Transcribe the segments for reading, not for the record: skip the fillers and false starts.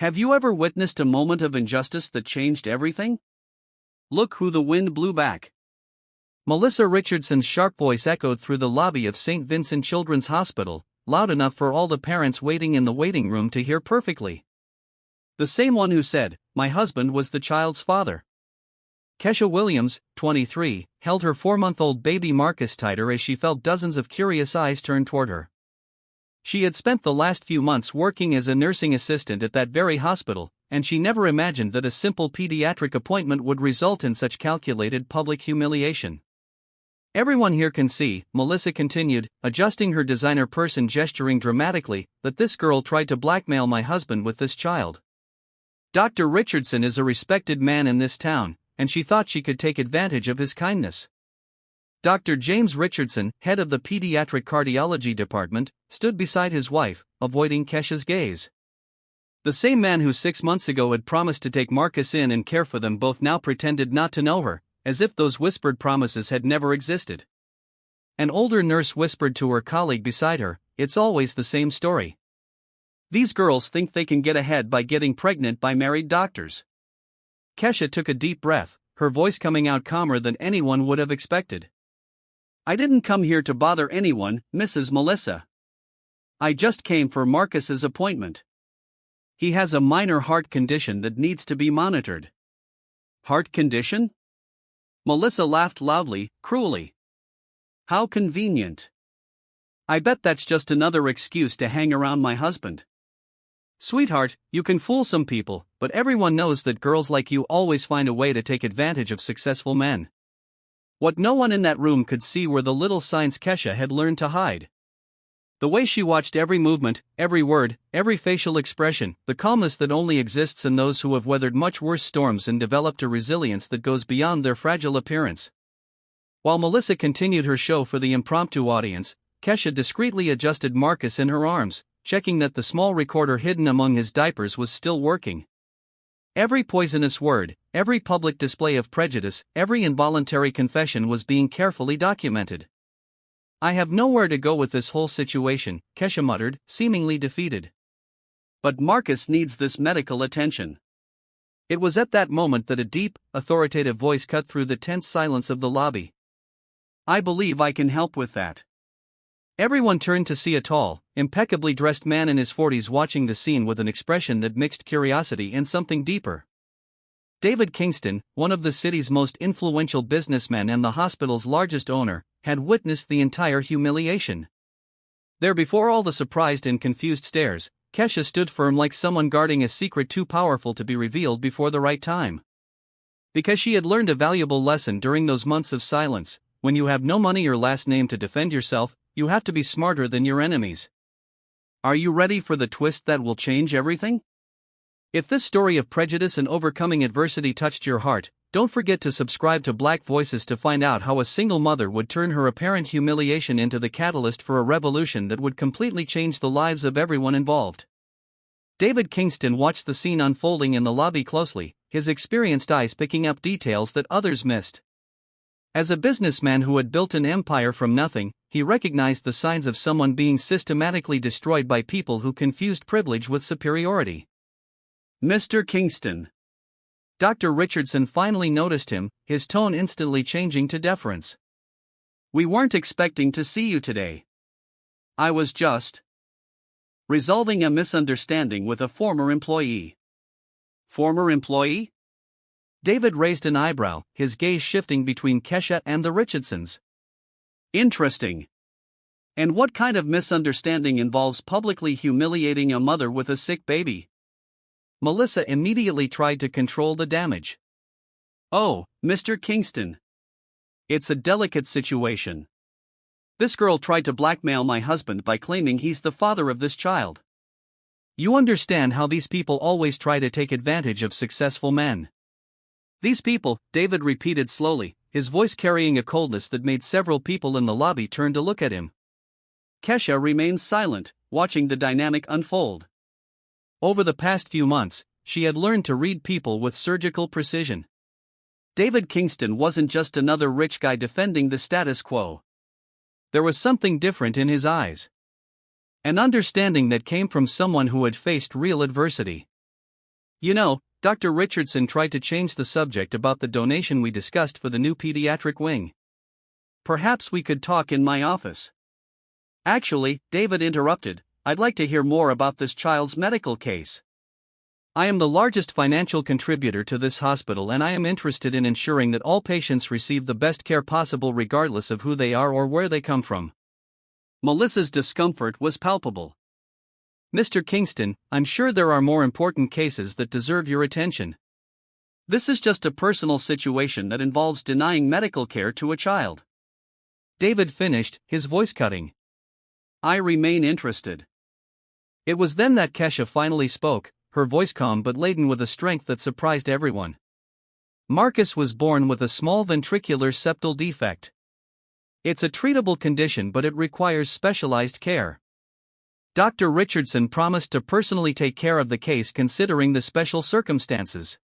Have you ever witnessed a moment of injustice that changed everything? Look who the wind blew back. Melissa Richardson's sharp voice echoed through the lobby of St. Vincent Children's Hospital, loud enough for all the parents waiting in the waiting room to hear perfectly. The same one who said, "My husband was the child's father." Kesha Williams, 23, held her 4-month-old baby Marcus tighter as she felt dozens of curious eyes turned toward her. She had spent the last few months working as a nursing assistant at that very hospital, and she never imagined that a simple pediatric appointment would result in such calculated public humiliation. "Everyone here can see," Melissa continued, adjusting her designer purse and gesturing dramatically, "that this girl tried to blackmail my husband with this child. Dr. Richardson is a respected man in this town, and she thought she could take advantage of his kindness." Dr. James Richardson, head of the pediatric cardiology department, stood beside his wife, avoiding Kesha's gaze. The same man who 6 months ago had promised to take Marcus in and care for them both now pretended not to know her, as if those whispered promises had never existed. An older nurse whispered to her colleague beside her, "It's always the same story. These girls think they can get ahead by getting pregnant by married doctors." Kesha took a deep breath, her voice coming out calmer than anyone would have expected. "I didn't come here to bother anyone, Mrs. Melissa. I just came for Marcus's appointment. He has a minor heart condition that needs to be monitored." "Heart condition?" Melissa laughed loudly, cruelly. "How convenient. I bet that's just another excuse to hang around my husband." "Sweetheart, you can fool some people, but everyone knows that girls like you always find a way to take advantage of successful men." What no one in that room could see were the little signs Kesha had learned to hide. The way she watched every movement, every word, every facial expression, the calmness that only exists in those who have weathered much worse storms and developed a resilience that goes beyond their fragile appearance. While Melissa continued her show for the impromptu audience, Kesha discreetly adjusted Marcus in her arms, checking that the small recorder hidden among his diapers was still working. Every poisonous word, every public display of prejudice, every involuntary confession was being carefully documented. "I have nowhere to go with this whole situation," Kesha muttered, seemingly defeated. "But Marcus needs this medical attention." It was at that moment that a deep, authoritative voice cut through the tense silence of the lobby. "I believe I can help with that." Everyone turned to see a tall, impeccably dressed man in his 40s watching the scene with an expression that mixed curiosity and something deeper. David Kingston, one of the city's most influential businessmen and the hospital's largest owner, had witnessed the entire humiliation. There before all the surprised and confused stares, Kesha stood firm like someone guarding a secret too powerful to be revealed before the right time. Because she had learned a valuable lesson during those months of silence: when you have no money or last name to defend yourself, you have to be smarter than your enemies. Are you ready for the twist that will change everything? If this story of prejudice and overcoming adversity touched your heart, don't forget to subscribe to Black Voices to find out how a single mother would turn her apparent humiliation into the catalyst for a revolution that would completely change the lives of everyone involved. David Kingston watched the scene unfolding in the lobby closely, his experienced eyes picking up details that others missed. As a businessman who had built an empire from nothing, he recognized the signs of someone being systematically destroyed by people who confused privilege with superiority. "Mr. Kingston." Dr. Richardson finally noticed him, his tone instantly changing to deference. "We weren't expecting to see you today. I was just resolving a misunderstanding with a former employee." "Former employee?" David raised an eyebrow, his gaze shifting between Kesha and the Richardsons. "Interesting. And what kind of misunderstanding involves publicly humiliating a mother with a sick baby?" Melissa immediately tried to control the damage. "Oh, Mr. Kingston. It's a delicate situation. This girl tried to blackmail my husband by claiming he's the father of this child." "You understand how these people always try to take advantage of successful men." "These people," David repeated slowly, his voice carrying a coldness that made several people in the lobby turn to look at him. Kesha remained silent, watching the dynamic unfold. Over the past few months, she had learned to read people with surgical precision. David Kingston wasn't just another rich guy defending the status quo. There was something different in his eyes. An understanding that came from someone who had faced real adversity. You know, Dr. Richardson tried to change the subject about the donation we discussed for the new pediatric wing. Perhaps we could talk in my office. Actually, David interrupted, I'd like to hear more about this child's medical case. I am the largest financial contributor to this hospital, and I am interested in ensuring that all patients receive the best care possible regardless of who they are or where they come from. Melissa's discomfort was palpable. Mr. Kingston, I'm sure there are more important cases that deserve your attention. This is just a personal situation that involves denying medical care to a child. David finished, his voice cutting. I remain interested. It was then that Kesha finally spoke, her voice calm but laden with a strength that surprised everyone. Marcus was born with a small ventricular septal defect. It's a treatable condition, but it requires specialized care. Dr. Richardson promised to personally take care of the case considering the special circumstances.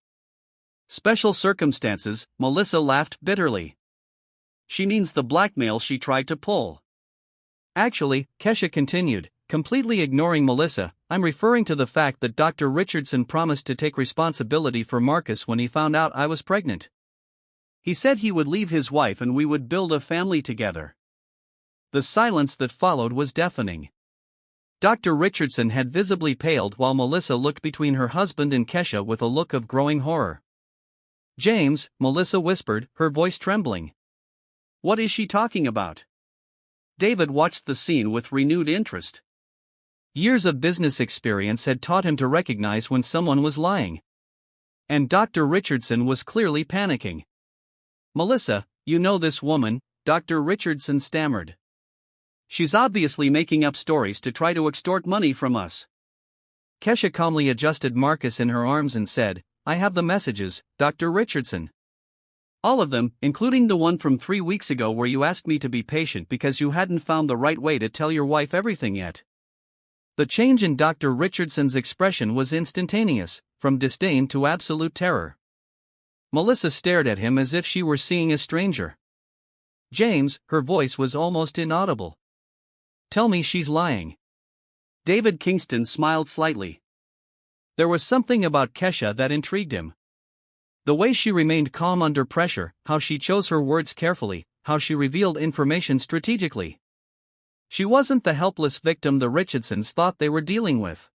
Special circumstances, Melissa laughed bitterly. She means the blackmail she tried to pull. Actually, Kesha continued, completely ignoring Melissa, I'm referring to the fact that Dr. Richardson promised to take responsibility for Marcus when he found out I was pregnant. He said he would leave his wife and we would build a family together. The silence that followed was deafening. Dr. Richardson had visibly paled while Melissa looked between her husband and Kesha with a look of growing horror. James, Melissa whispered, her voice trembling. What is she talking about? David watched the scene with renewed interest. Years of business experience had taught him to recognize when someone was lying. And Dr. Richardson was clearly panicking. Melissa, you know this woman, Dr. Richardson stammered. She's obviously making up stories to try to extort money from us. Kesha calmly adjusted Marcus in her arms and said, I have the messages, Dr. Richardson. All of them, including the one from 3 weeks ago where you asked me to be patient because you hadn't found the right way to tell your wife everything yet. The change in Dr. Richardson's expression was instantaneous, from disdain to absolute terror. Melissa stared at him as if she were seeing a stranger. James, her voice was almost inaudible. Tell me she's lying. David Kingston smiled slightly. There was something about Kesha that intrigued him. The way she remained calm under pressure, how she chose her words carefully, how she revealed information strategically. She wasn't the helpless victim the Richardsons thought they were dealing with.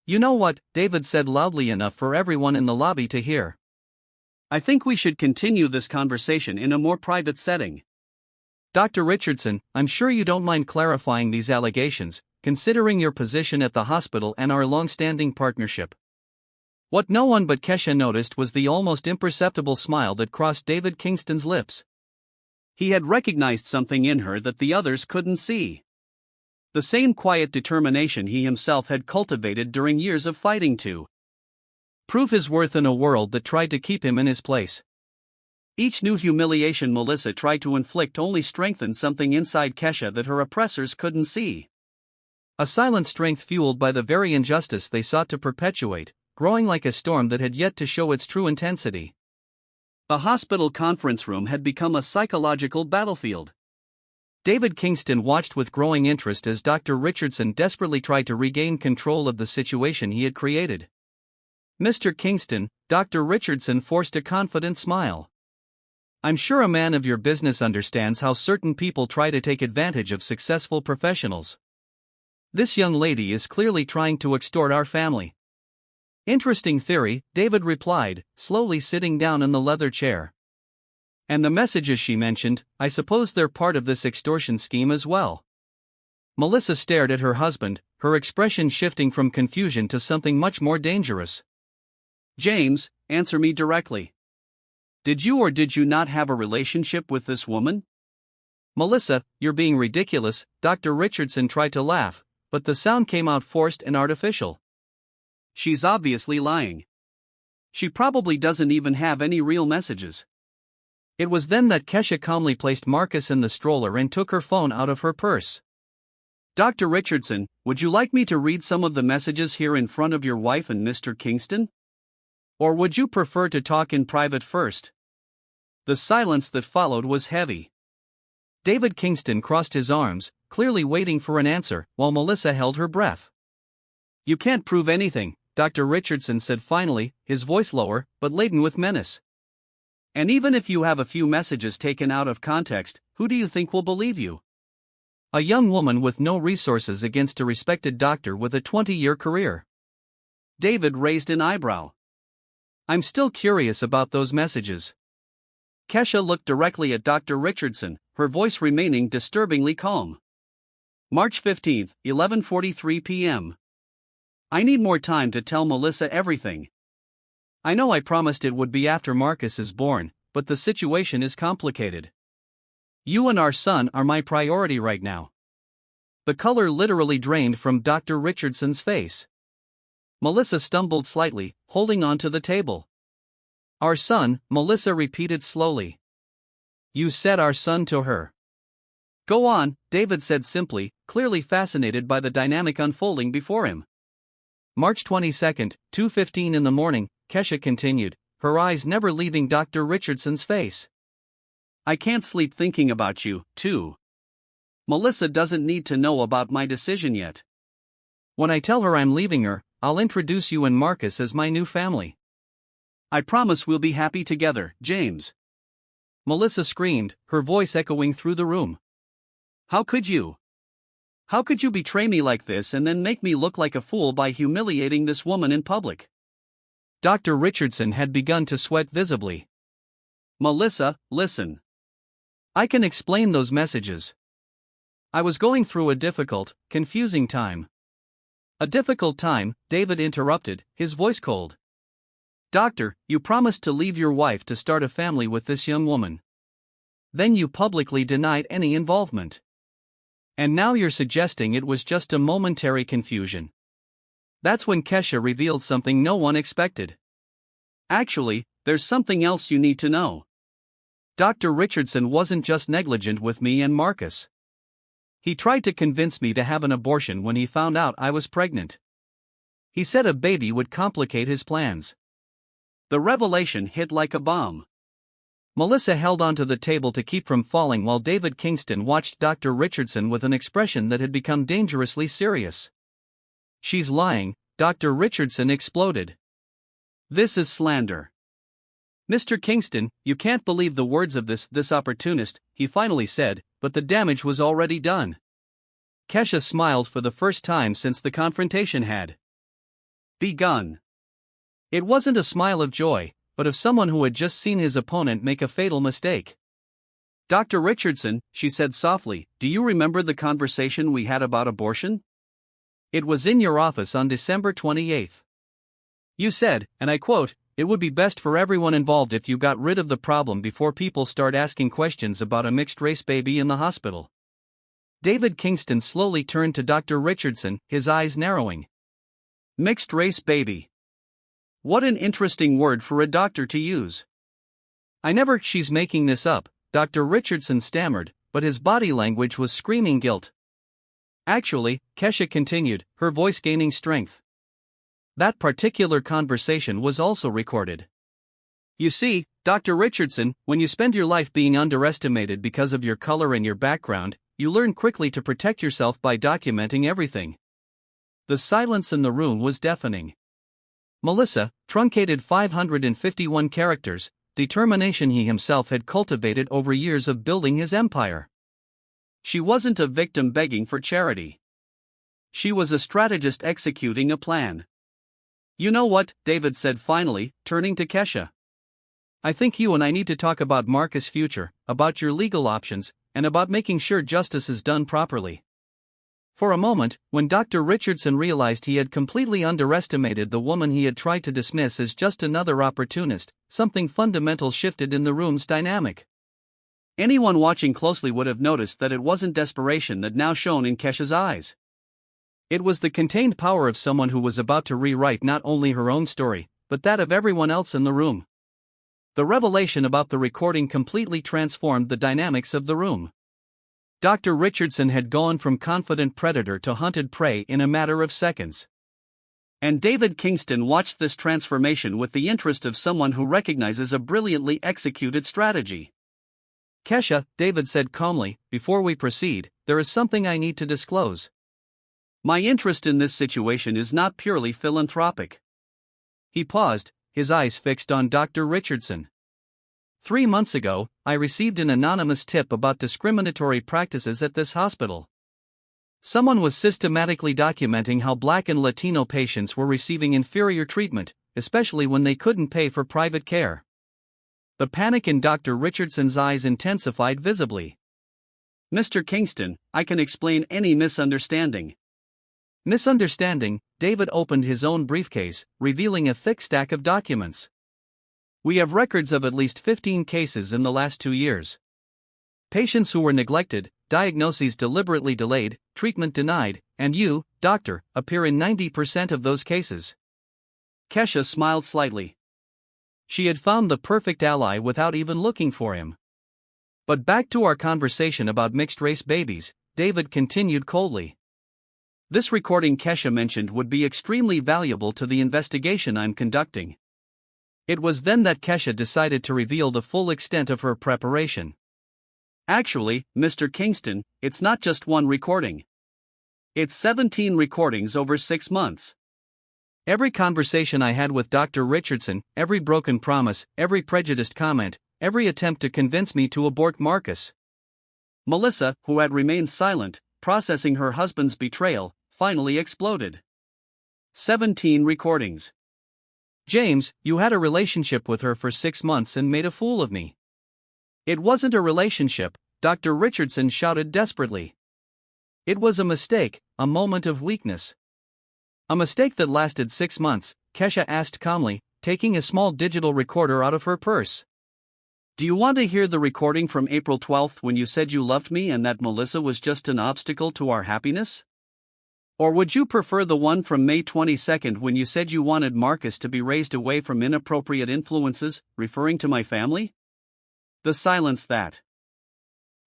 You know what? David said loudly enough for everyone in the lobby to hear. I think we should continue this conversation in a more private setting. Dr. Richardson, I'm sure you don't mind clarifying these allegations, considering your position at the hospital and our long-standing partnership. What no one but Kesha noticed was the almost imperceptible smile that crossed David Kingston's lips. He had recognized something in her that the others couldn't see. The same quiet determination he himself had cultivated during years of fighting to prove his worth in a world that tried to keep him in his place. Each new humiliation Melissa tried to inflict only strengthened something inside Kesha that her oppressors couldn't see. A silent strength fueled by the very injustice they sought to perpetuate, growing like a storm that had yet to show its true intensity. The hospital conference room had become a psychological battlefield. David Kingston watched with growing interest as Dr. Richardson desperately tried to regain control of the situation he had created. Mr. Kingston, Dr. Richardson forced a confident smile. I'm sure a man of your business understands how certain people try to take advantage of successful professionals. This young lady is clearly trying to extort our family. Interesting theory, David replied, slowly sitting down in the leather chair. And the messages she mentioned, I suppose they're part of this extortion scheme as well. Melissa stared at her husband, her expression shifting from confusion to something much more dangerous. James, answer me directly. Did you or did you not have a relationship with this woman? Melissa, you're being ridiculous, Dr. Richardson tried to laugh, but the sound came out forced and artificial. She's obviously lying. She probably doesn't even have any real messages. It was then that Kesha calmly placed Marcus in the stroller and took her phone out of her purse. Dr. Richardson, would you like me to read some of the messages here in front of your wife and Mr. Kingston? Or would you prefer to talk in private first? The silence that followed was heavy. David Kingston crossed his arms, clearly waiting for an answer, while Melissa held her breath. You can't prove anything, Dr. Richardson said finally, his voice lower, but laden with menace. And even if you have a few messages taken out of context, who do you think will believe you? A young woman with no resources against a respected doctor with a 20-year career. David raised an eyebrow. I'm still curious about those messages. Kesha looked directly at Dr. Richardson, her voice remaining disturbingly calm. March 15, 11:43 p.m. I need more time to tell Melissa everything. I know I promised it would be after Marcus is born, but the situation is complicated. You and our son are my priority right now. The color literally drained from Dr. Richardson's face. Melissa stumbled slightly, holding onto the table. Our son, Melissa repeated slowly. You said our son to her. Go on, David said simply, clearly fascinated by the dynamic unfolding before him. March 22, 2:15 in the morning, Kesha continued, her eyes never leaving Dr. Richardson's face. I can't sleep thinking about you, too. Melissa doesn't need to know about my decision yet. When I tell her I'm leaving her, I'll introduce you and Marcus as my new family. I promise we'll be happy together, James. Melissa screamed, her voice echoing through the room. How could you? How could you betray me like this and then make me look like a fool by humiliating this woman in public? Dr. Richardson had begun to sweat visibly. Melissa, listen. I can explain those messages. I was going through a difficult, confusing time. A difficult time, David interrupted, his voice cold. Doctor, you promised to leave your wife to start a family with this young woman. Then you publicly denied any involvement. And now you're suggesting it was just a momentary confusion. That's when Kesha revealed something no one expected. Actually, there's something else you need to know. Dr. Richardson wasn't just negligent with me and Marcus. He tried to convince me to have an abortion when he found out I was pregnant. He said a baby would complicate his plans. The revelation hit like a bomb. Melissa held onto the table to keep from falling while David Kingston watched Dr. Richardson with an expression that had become dangerously serious. She's lying, Dr. Richardson exploded. This is slander. Mr. Kingston, you can't believe the words of this opportunist, he finally said, but the damage was already done. Kesha smiled for the first time since the confrontation had begun. It wasn't a smile of joy, but of someone who had just seen his opponent make a fatal mistake. Dr. Richardson, she said softly, do you remember the conversation we had about abortion? It was in your office on December 28. You said, and I quote, it would be best for everyone involved if you got rid of the problem before people start asking questions about a mixed-race baby in the hospital. David Kingston slowly turned to Dr. Richardson, his eyes narrowing. Mixed-race baby. What an interesting word for a doctor to use. She's making this up, Dr. Richardson stammered, but his body language was screaming guilt. Actually, Kesha continued, her voice gaining strength. That particular conversation was also recorded. You see, Dr. Richardson, when you spend your life being underestimated because of your color and your background, you learn quickly to protect yourself by documenting everything. The silence in the room was deafening. Melissa, truncated 551 characters, determination he himself had cultivated over years of building his empire. She wasn't a victim begging for charity. She was a strategist executing a plan. You know what, David said finally, turning to Kesha. I think you and I need to talk about Marcus' future, about your legal options, and about making sure justice is done properly. For a moment, when Dr. Richardson realized he had completely underestimated the woman he had tried to dismiss as just another opportunist, something fundamental shifted in the room's dynamic. Anyone watching closely would have noticed that it wasn't desperation that now shone in Kesha's eyes. It was the contained power of someone who was about to rewrite not only her own story, but that of everyone else in the room. The revelation about the recording completely transformed the dynamics of the room. Dr. Richardson had gone from confident predator to hunted prey in a matter of seconds. And David Kingston watched this transformation with the interest of someone who recognizes a brilliantly executed strategy. Kesha, David said calmly, before we proceed, there is something I need to disclose. My interest in this situation is not purely philanthropic. He paused, his eyes fixed on Dr. Richardson. 3 months ago, I received an anonymous tip about discriminatory practices at this hospital. Someone was systematically documenting how Black and Latino patients were receiving inferior treatment, especially when they couldn't pay for private care. The panic in Dr. Richardson's eyes intensified visibly. Mr. Kingston, I can explain any misunderstanding. Misunderstanding, David opened his own briefcase, revealing a thick stack of documents. We have records of at least 15 cases in the last 2 years. Patients who were neglected, diagnoses deliberately delayed, treatment denied, and you, doctor, appear in 90% of those cases. Kesha smiled slightly. She had found the perfect ally without even looking for him. But back to our conversation about mixed-race babies, David continued coldly. This recording Kesha mentioned would be extremely valuable to the investigation I'm conducting. It was then that Kesha decided to reveal the full extent of her preparation. Actually, Mr. Kingston, it's not just one recording. It's 17 recordings over 6 months. Every conversation I had with Dr. Richardson, every broken promise, every prejudiced comment, every attempt to convince me to abort Marcus. Melissa, who had remained silent, processing her husband's betrayal, finally exploded. 17 recordings. James, you had a relationship with her for 6 months and made a fool of me. It wasn't a relationship, Dr. Richardson shouted desperately. It was a mistake, a moment of weakness. A mistake that lasted 6 months, Kesha asked calmly, taking a small digital recorder out of her purse. Do you want to hear the recording from April 12th when you said you loved me and that Melissa was just an obstacle to our happiness? Or would you prefer the one from May 22nd when you said you wanted Marcus to be raised away from inappropriate influences, referring to my family? The silence that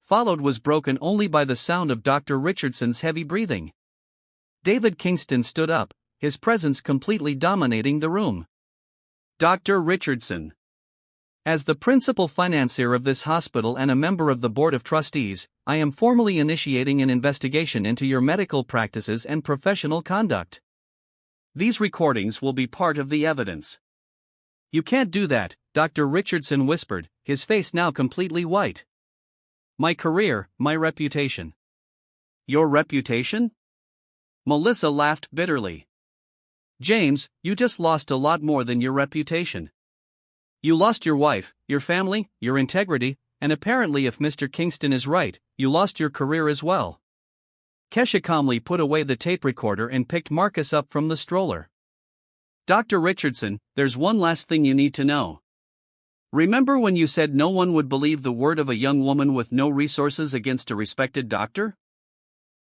followed was broken only by the sound of Dr. Richardson's heavy breathing. David Kingston stood up, his presence completely dominating the room. Dr. Richardson. As the principal financier of this hospital and a member of the Board of Trustees, I am formally initiating an investigation into your medical practices and professional conduct. These recordings will be part of the evidence. You can't do that, Dr. Richardson whispered, his face now completely white. My career, my reputation. Your reputation? Melissa laughed bitterly. James, you just lost a lot more than your reputation. You lost your wife, your family, your integrity, and apparently, if Mr. Kingston is right, you lost your career as well. Kesha calmly put away the tape recorder and picked Marcus up from the stroller. Dr. Richardson, there's one last thing you need to know. Remember when you said no one would believe the word of a young woman with no resources against a respected doctor?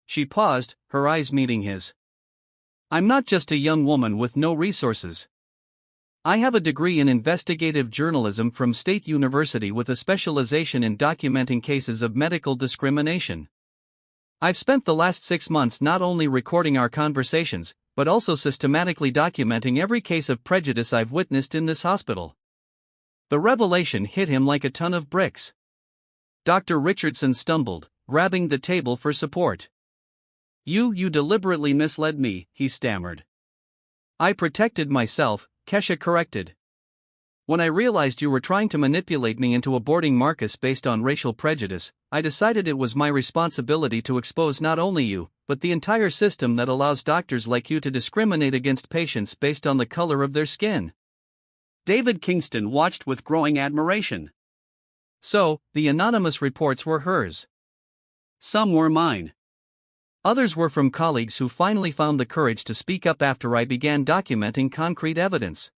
She paused, her eyes meeting his. I'm not just a young woman with no resources. I have a degree in investigative journalism from State University with a specialization in documenting cases of medical discrimination. I've spent the last 6 months not only recording our conversations, but also systematically documenting every case of prejudice I've witnessed in this hospital. The revelation hit him like a ton of bricks. Dr. Richardson stumbled, grabbing the table for support. You deliberately misled me, he stammered. I protected myself, Kesha corrected. When I realized you were trying to manipulate me into aborting Marcus based on racial prejudice, I decided it was my responsibility to expose not only you, but the entire system that allows doctors like you to discriminate against patients based on the color of their skin. David Kingston watched with growing admiration. So, the anonymous reports were hers. Some were mine. Others were from colleagues who finally found the courage to speak up after I began documenting concrete evidence.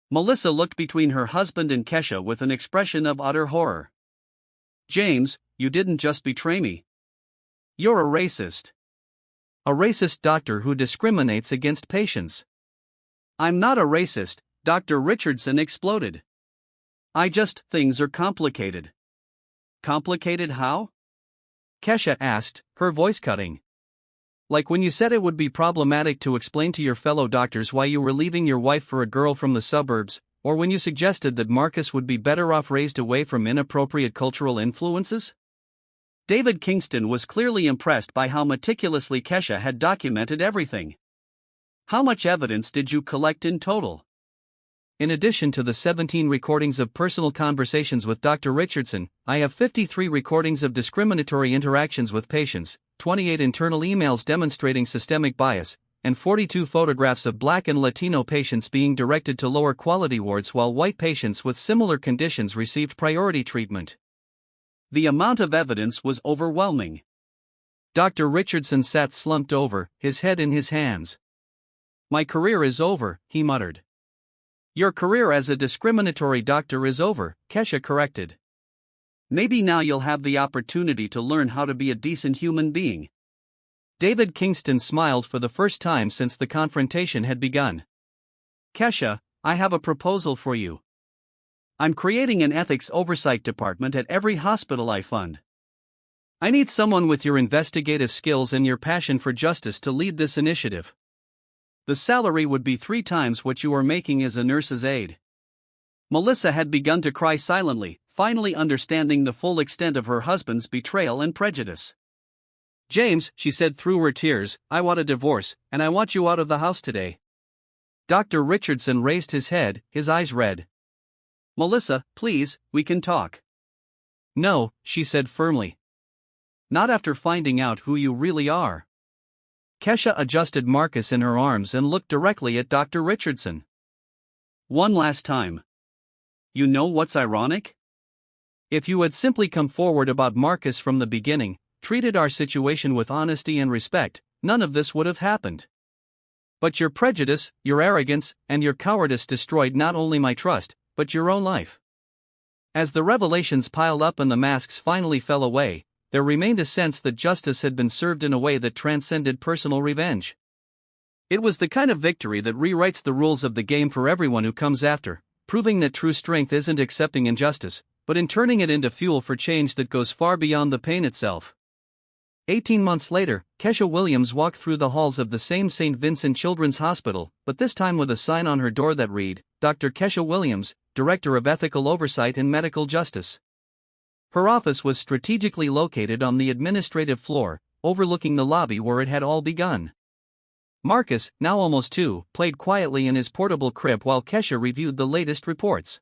Melissa looked between her husband and Kesha with an expression of utter horror. James, you didn't just betray me. You're a racist. A racist doctor who discriminates against patients. I'm not a racist, Dr. Richardson exploded. Things are complicated. Complicated how? Kesha asked, her voice cutting. Like when you said it would be problematic to explain to your fellow doctors why you were leaving your wife for a girl from the suburbs, or when you suggested that Marcus would be better off raised away from inappropriate cultural influences? David Kingston was clearly impressed by how meticulously Kesha had documented everything. How much evidence did you collect in total? In addition to the 17 recordings of personal conversations with Dr. Richardson, I have 53 recordings of discriminatory interactions with patients, 28 internal emails demonstrating systemic bias, and 42 photographs of Black and Latino patients being directed to lower quality wards while white patients with similar conditions received priority treatment. The amount of evidence was overwhelming. Dr. Richardson sat slumped over, his head in his hands. "My career is over," he muttered. "Your career as a discriminatory doctor is over," Kesha corrected. "Maybe now you'll have the opportunity to learn how to be a decent human being." David Kingston smiled for the first time since the confrontation had begun. "Kesha, I have a proposal for you. I'm creating an ethics oversight department at every hospital I fund. I need someone with your investigative skills and your passion for justice to lead this initiative. The salary would be 3 times what you are making as a nurse's aide." Melissa had begun to cry silently, finally understanding the full extent of her husband's betrayal and prejudice. "James," she said through her tears, "I want a divorce, and I want you out of the house today." Dr. Richardson raised his head, his eyes red. "Melissa, please, we can talk." "No," she said firmly. "Not after finding out who you really are." Kesha adjusted Marcus in her arms and looked directly at Dr. Richardson. "One last time. You know what's ironic? If you had simply come forward about Marcus from the beginning, treated our situation with honesty and respect, none of this would have happened. But your prejudice, your arrogance, and your cowardice destroyed not only my trust, but your own life." As the revelations piled up and the masks finally fell away, there remained a sense that justice had been served in a way that transcended personal revenge. It was the kind of victory that rewrites the rules of the game for everyone who comes after, proving that true strength isn't accepting injustice, but in turning it into fuel for change that goes far beyond the pain itself. 18 months later, Kesha Williams walked through the halls of the same St. Vincent Children's Hospital, but this time with a sign on her door that read, "Dr. Kesha Williams, Director of Ethical Oversight and Medical Justice." Her office was strategically located on the administrative floor, overlooking the lobby where it had all begun. Marcus, now almost 2, played quietly in his portable crib while Kesha reviewed the latest reports.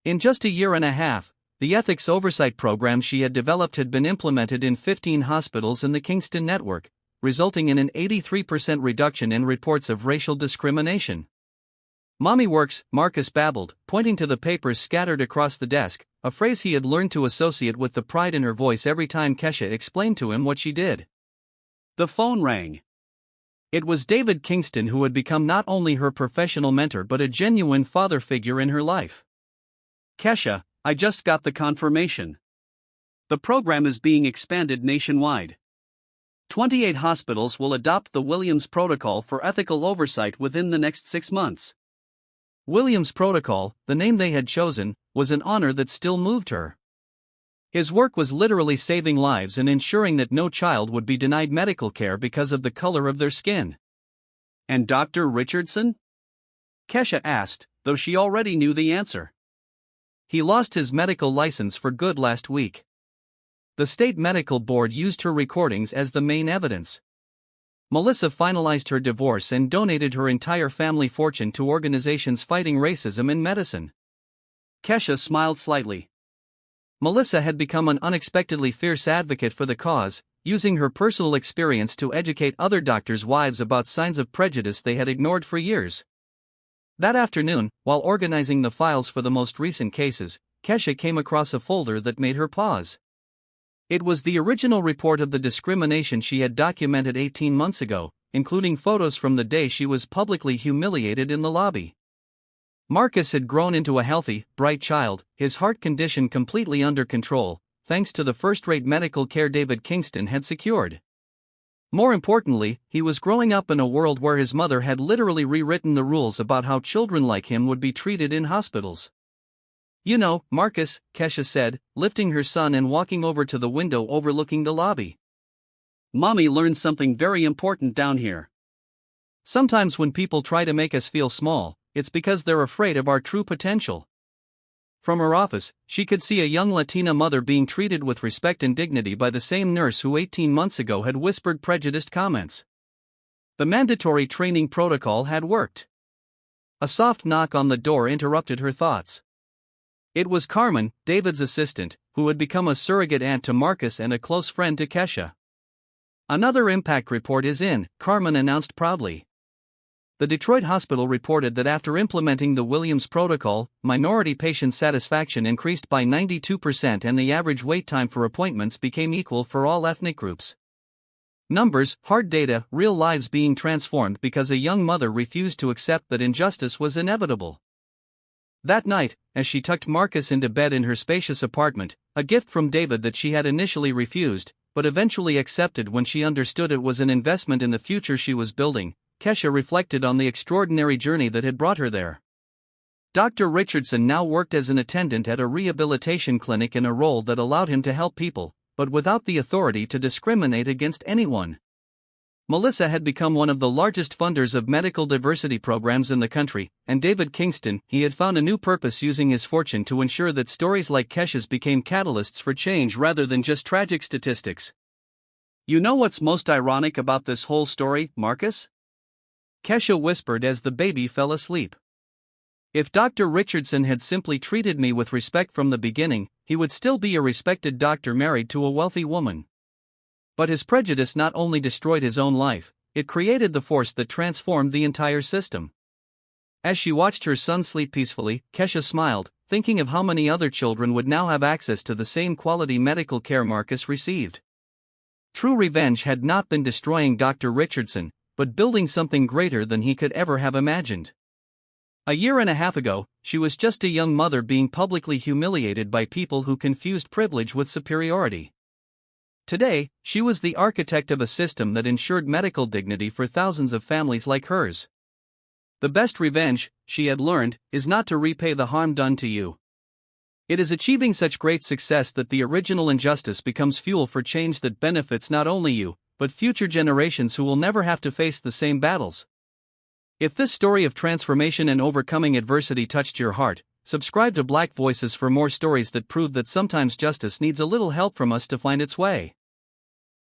In just a year and a half, the ethics oversight program she had developed had been implemented in 15 hospitals in the Kingston network, resulting in an 83% reduction in reports of racial discrimination. "Mommy works," Marcus babbled, pointing to the papers scattered across the desk, a phrase he had learned to associate with the pride in her voice every time Kesha explained to him what she did. The phone rang. It was David Kingston, who had become not only her professional mentor but a genuine father figure in her life. "Kesha, I just got the confirmation. The program is being expanded nationwide. 28 hospitals will adopt the Williams Protocol for ethical oversight within the next 6 months." Williams Protocol, the name they had chosen, was an honor that still moved her. His work was literally saving lives and ensuring that no child would be denied medical care because of the color of their skin. "And Dr. Richardson?" Kesha asked, though she already knew the answer. "He lost his medical license for good last week. The state medical board used her recordings as the main evidence. Melissa finalized her divorce and donated her entire family fortune to organizations fighting racism in medicine." Kesha smiled slightly. Melissa had become an unexpectedly fierce advocate for the cause, using her personal experience to educate other doctors' wives about signs of prejudice they had ignored for years. That afternoon, while organizing the files for the most recent cases, Kesha came across a folder that made her pause. It was the original report of the discrimination she had documented 18 months ago, including photos from the day she was publicly humiliated in the lobby. Marcus had grown into a healthy, bright child, his heart condition completely under control, thanks to the first-rate medical care David Kingston had secured. More importantly, he was growing up in a world where his mother had literally rewritten the rules about how children like him would be treated in hospitals. "You know, Marcus," Kesha said, lifting her son and walking over to the window overlooking the lobby. "Mommy learned something very important down here. Sometimes when people try to make us feel small, it's because they're afraid of our true potential." From her office, she could see a young Latina mother being treated with respect and dignity by the same nurse who 18 months ago had whispered prejudiced comments. The mandatory training protocol had worked. A soft knock on the door interrupted her thoughts. It was Carmen, David's assistant, who had become a surrogate aunt to Marcus and a close friend to Kesha. "Another impact report is in," Carmen announced proudly. The Detroit hospital reported that after implementing the Williams protocol, minority patient satisfaction increased by 92% and the average wait time for appointments became equal for all ethnic groups. Numbers, hard data, real lives being transformed because a young mother refused to accept that injustice was inevitable. That night, as she tucked Marcus into bed in her spacious apartment, a gift from David that she had initially refused, but eventually accepted when she understood it was an investment in the future she was building, Kesha reflected on the extraordinary journey that had brought her there. Dr. Richardson now worked as an attendant at a rehabilitation clinic in a role that allowed him to help people, but without the authority to discriminate against anyone. Melissa had become one of the largest funders of medical diversity programs in the country, and David Kingston, he had found a new purpose using his fortune to ensure that stories like Kesha's became catalysts for change rather than just tragic statistics. "You know what's most ironic about this whole story, Marcus?" Kesha whispered as the baby fell asleep. "If Dr. Richardson had simply treated me with respect from the beginning, he would still be a respected doctor married to a wealthy woman. But his prejudice not only destroyed his own life, it created the force that transformed the entire system." As she watched her son sleep peacefully, Kesha smiled, thinking of how many other children would now have access to the same quality medical care Marcus received. True revenge had not been destroying Dr. Richardson, but building something greater than he could ever have imagined. A year and a half ago, she was just a young mother being publicly humiliated by people who confused privilege with superiority. Today, she was the architect of a system that ensured medical dignity for thousands of families like hers. The best revenge, she had learned, is not to repay the harm done to you. It is achieving such great success that the original injustice becomes fuel for change that benefits not only you, but future generations who will never have to face the same battles. If this story of transformation and overcoming adversity touched your heart, subscribe to Black Voices for more stories that prove that sometimes justice needs a little help from us to find its way.